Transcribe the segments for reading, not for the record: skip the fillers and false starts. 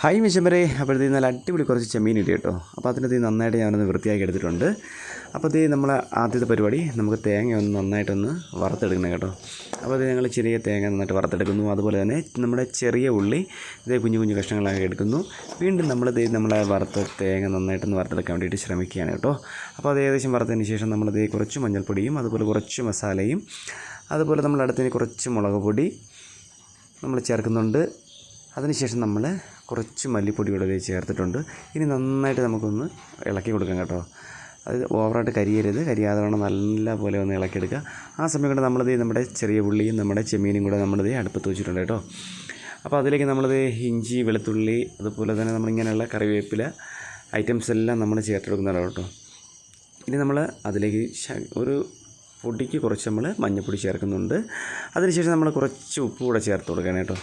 Hi മിശമ്പരെ. അപ്പോഴത്തേക്ക് നല്ല അടിപൊളി കുറച്ച് ചെമ്മീൻ കിട്ടി കേട്ടോ. അപ്പോൾ അതിനകത്ത് നന്നായിട്ട് ഞാനൊന്ന് വൃത്തിയാക്കി എടുത്തിട്ടുണ്ട്. അപ്പോൾ ഇത് നമ്മൾ ആദ്യത്തെ പരിപാടി നമുക്ക് തേങ്ങ ഒന്ന് നന്നായിട്ടൊന്ന് വറുത്തെടുക്കണം കേട്ടോ. അപ്പോൾ അത് ഞങ്ങൾ ചെറിയ തേങ്ങ നന്നായിട്ട് വറുത്തെടുക്കുന്നു. അതുപോലെ തന്നെ നമ്മുടെ ചെറിയ ഉള്ളി ഇതേ കുഞ്ഞു കുഞ്ഞു കഷ്ണങ്ങളാക്കി എടുക്കുന്നു. വീണ്ടും നമ്മളെ വറുത്ത തേങ്ങ നന്നായിട്ടൊന്ന് വറുത്തെടുക്കാൻ വേണ്ടിയിട്ട് ശ്രമിക്കുകയാണ് കേട്ടോ. അപ്പോൾ അത് ഏകദേശം വറുത്തതിന് ശേഷം നമ്മളത് കുറച്ച് മഞ്ഞൾപ്പൊടിയും അതുപോലെ കുറച്ച് മസാലയും അതുപോലെ നമ്മൾ അടുത്തതിന് കുറച്ച് മുളക് പൊടി നമ്മൾ ചേർക്കുന്നുണ്ട്. അതിനുശേഷം നമ്മൾ കുറച്ച് മല്ലിപ്പൊടി കൂടെ ചേർത്തിട്ടുണ്ട്. ഇനി നന്നായിട്ട് നമുക്കൊന്ന് ഇളക്കി കൊടുക്കാം കേട്ടോ. അത് ഓവറായിട്ട് കരിയാതെ വേണം നല്ല പോലെ ഒന്ന് ഇളക്കിയെടുക്കുക. ആ സമയം കൊണ്ട് നമ്മുടെ ചെറിയ ഉള്ളിയും നമ്മുടെ ചെമ്മീനും കൂടെ അടുപ്പത്ത് വെച്ചിട്ടുണ്ട് കേട്ടോ. അപ്പോൾ അതിലേക്ക് ഇഞ്ചി, വെളുത്തുള്ളി അതുപോലെ തന്നെ നമ്മളിങ്ങനെയുള്ള കറിവേപ്പില ഐറ്റംസ് എല്ലാം നമ്മൾ ചേർത്തെടുക്കുന്നതാണ് കേട്ടോ. ഇനി നമ്മൾ അതിലേക്ക് ഒരു പൊടിക്ക് കുറച്ച് നമ്മൾ മഞ്ഞൾപ്പൊടി ചേർക്കുന്നുണ്ട്. അതിനുശേഷം നമ്മൾ കുറച്ച് ഉപ്പ് കൂടെ ചേർത്ത് കൊടുക്കണം കേട്ടോ.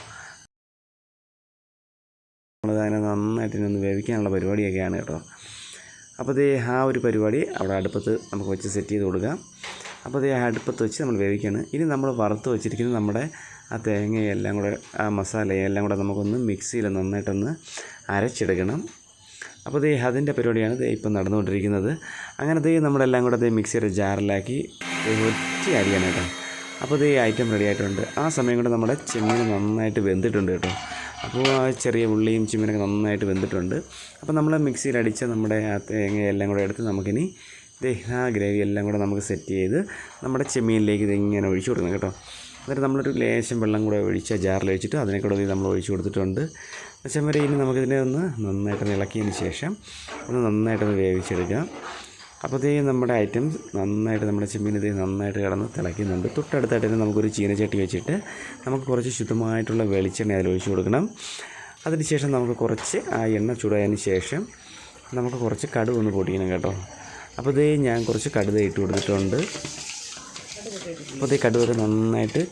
നമ്മളതിനെ നന്നായിട്ട് ഒന്ന് വേവിക്കാനുള്ള പരിപാടിയൊക്കെയാണ് കേട്ടോ. അപ്പോൾ ആ ഒരു പരിപാടി അവിടെ അടുപ്പത്ത് നമുക്ക് വെച്ച് സെറ്റ് ചെയ്ത് കൊടുക്കാം. അപ്പോൾ അടുപ്പത്ത് വെച്ച് നമ്മൾ വേവിക്കുകയാണ്. ഇനി നമ്മൾ വറുത്ത് വെച്ചിരിക്കുന്നത് നമ്മുടെ ആ തേങ്ങയെല്ലാം കൂടെ ആ മസാലയെല്ലാം കൂടെ നമുക്കൊന്ന് മിക്സിയിൽ നന്നായിട്ടൊന്ന് അരച്ചെടുക്കണം. അപ്പോൾ അതിൻ്റെ പരിപാടിയാണ് ഇപ്പം നടന്നുകൊണ്ടിരിക്കുന്നത്. അങ്ങനെ നമ്മളെല്ലാം കൂടെ മിക്സിയുടെ ജാറിലാക്കി ഒറ്റ അരിയാണ് കേട്ടോ. അപ്പോൾ ഈ ഐറ്റം റെഡി ആയിട്ടുണ്ട്. ആ സമയം കൊണ്ട് നമ്മുടെ ചെമ്മീൻ നന്നായിട്ട് വെന്തിട്ടുണ്ട് കേട്ടോ. അപ്പോൾ ആ ചെറിയ ഉള്ളിയും ചെമ്മീനൊക്കെ നന്നായിട്ട് വെന്തിട്ടുണ്ട്. അപ്പോൾ നമ്മൾ മിക്സിയിൽ അടിച്ച നമ്മുടെ ആ തേങ്ങയെല്ലാം കൂടെ എടുത്ത് നമുക്കിനി ആ ഗ്രേവി എല്ലാം കൂടെ നമുക്ക് സെറ്റ് ചെയ്ത് നമ്മുടെ ചെമ്മീനിലേക്ക് ഇതിങ്ങനെ ഒഴിച്ചു കൊടുക്കണം കേട്ടോ. എന്നിട്ട് നമ്മളൊരു ലേശം വെള്ളം കൂടെ ഒഴിച്ച് ജാറിൽ ഒഴിച്ചിട്ട് അതിനെ കൂടെ നമ്മൾ ഒഴിച്ചു കൊടുത്തിട്ടുണ്ട്. ചെമ്മീൻ ഇനി നമുക്കിതിനെ ഒന്ന് നന്നായിട്ടൊന്ന് ഇളക്കിയതിന് ശേഷം ഒന്ന് നന്നായിട്ടൊന്ന് വേവിച്ചെടുക്കാം. അപ്പോൾ നമ്മുടെ ഐറ്റംസ് നന്നായിട്ട് നമ്മുടെ ചെമ്മീൻ നന്നായിട്ട് കിടന്ന് തിളയ്ക്കുന്നുണ്ട്. തൊട്ടടുത്തായിട്ട് തന്നെ നമുക്കൊരു ചീനച്ചട്ടി വെച്ചിട്ട് നമുക്ക് കുറച്ച് ശുദ്ധമായിട്ടുള്ള വെളിച്ചെണ്ണ അതിൽ ഒഴിച്ച് കൊടുക്കണം. അതിന് ശേഷം നമുക്ക് കുറച്ച് ആ എണ്ണ ചൂടായതിന് ശേഷം നമുക്ക് കുറച്ച് കടുക് ഒന്ന് പൊടിക്കണം കേട്ടോ. അപ്പോൾ ഞാൻ കുറച്ച് കടുക് ഇട്ട് കൊടുത്തിട്ടുണ്ട്. അപ്പോൾ കടുകൊക്കെ നന്നായിട്ട്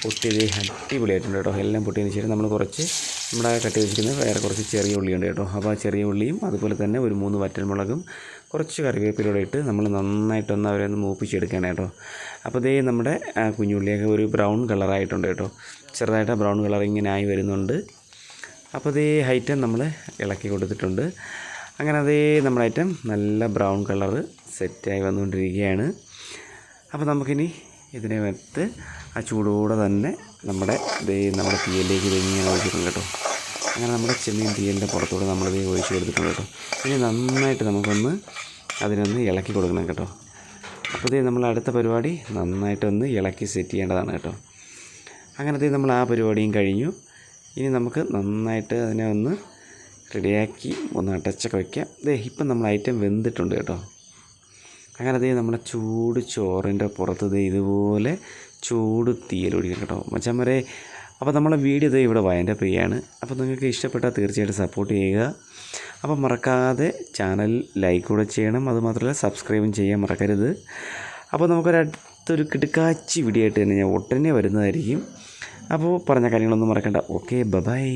പൊട്ടി അടിപൊളിയായിട്ടുണ്ട് കേട്ടോ. എല്ലാം പൊട്ടിയതിന് ശേഷം നമ്മൾ കുറച്ച് നമ്മുടെ കട്ടി വെച്ചിരിക്കുന്നത് വേറെ കുറച്ച് ചെറിയ ഉള്ളിയുണ്ട് കേട്ടോ. അപ്പോൾ ആ ചെറിയ ഉള്ളിയും അതുപോലെ തന്നെ ഒരു 3 വറ്റൽമുളകും കുറച്ച് കറിവേപ്പിലൂടെ ഇട്ട് നമ്മൾ നന്നായിട്ടൊന്ന് അവരെ ഒന്ന് മൂപ്പിച്ചെടുക്കണം കേട്ടോ. അപ്പോൾ നമ്മുടെ കുഞ്ഞുള്ളിയൊക്കെ ഒരു ബ്രൗൺ കളറായിട്ടുണ്ട് കേട്ടോ. ചെറുതായിട്ട് ആ ബ്രൗൺ കളർ ഇങ്ങനെ ആയി വരുന്നുണ്ട്. അപ്പോൾ ഐറ്റം നമ്മൾ ഇളക്കി കൊടുത്തിട്ടുണ്ട്. അങ്ങനെ നമ്മുടെ ഐറ്റം നല്ല ബ്രൗൺ കളറ് സെറ്റായി വന്നുകൊണ്ടിരിക്കുകയാണ്. അപ്പോൾ നമുക്കിനി ഇതിനെ വെത്ത് ആ ചൂടോടെ തന്നെ നമ്മുടെ തീയിലേക്ക് ഇതിങ്ങനെ ഒഴിച്ചിട്ടുണ്ട് കേട്ടോ. അങ്ങനെ നമ്മുടെ ചെമ്മീൻ തീയലിൻ്റെ പുറത്തോടെ നമ്മളിത് ഒഴിച്ച് കൊടുത്തിട്ടുണ്ട് കേട്ടോ. ഇനി നന്നായിട്ട് നമുക്കൊന്ന് അതിനൊന്ന് ഇളക്കി കൊടുക്കണം കേട്ടോ. അപ്പോൾ നമ്മൾ അടുത്ത പരിപാടി നന്നായിട്ടൊന്ന് ഇളക്കി സെറ്റ് ചെയ്യേണ്ടതാണ് കേട്ടോ. അങ്ങനെ നമ്മൾ ആ പരിപാടിയും കഴിഞ്ഞു. ഇനി നമുക്ക് നന്നായിട്ട് അതിനെ ഒന്ന് റെഡിയാക്കി ഒന്ന് അടച്ചൊക്കെ വയ്ക്കാം. ഇപ്പം നമ്മൾ ഐറ്റം വെന്തിട്ടുണ്ട് കേട്ടോ. അങ്ങനെ നമ്മളെ ചൂട് ചോറിൻ്റെ പുറത്ത് ഇതുപോലെ ചൂട് തീയലൊഴിക്കണം കേട്ടോ മച്ചാന്മാരെ. അപ്പോൾ നമ്മളെ വീഡിയോ ഇവിടെ വൈൻഡപ്പ് ചെയ്യുകയാണ്. അപ്പോൾ നിങ്ങൾക്ക് ഇഷ്ടപ്പെട്ടാൽ തീർച്ചയായിട്ടും സപ്പോർട്ട് ചെയ്യുക. അപ്പോൾ മറക്കാതെ ചാനൽ ലൈക്ക് കൂടെ ചെയ്യണം. അതുമാത്രമല്ല സബ്സ്ക്രൈബും ചെയ്യാൻ മറക്കരുത്. അപ്പോൾ നമുക്കൊരടുത്തൊരു കിടുക്കാച്ചി വീഡിയോ ആയിട്ട് തന്നെ ഞാൻ ഉടനെ വരുന്നതായിരിക്കും. അപ്പോൾ പറഞ്ഞ കാര്യങ്ങളൊന്നും മറക്കണ്ട. Okay, by.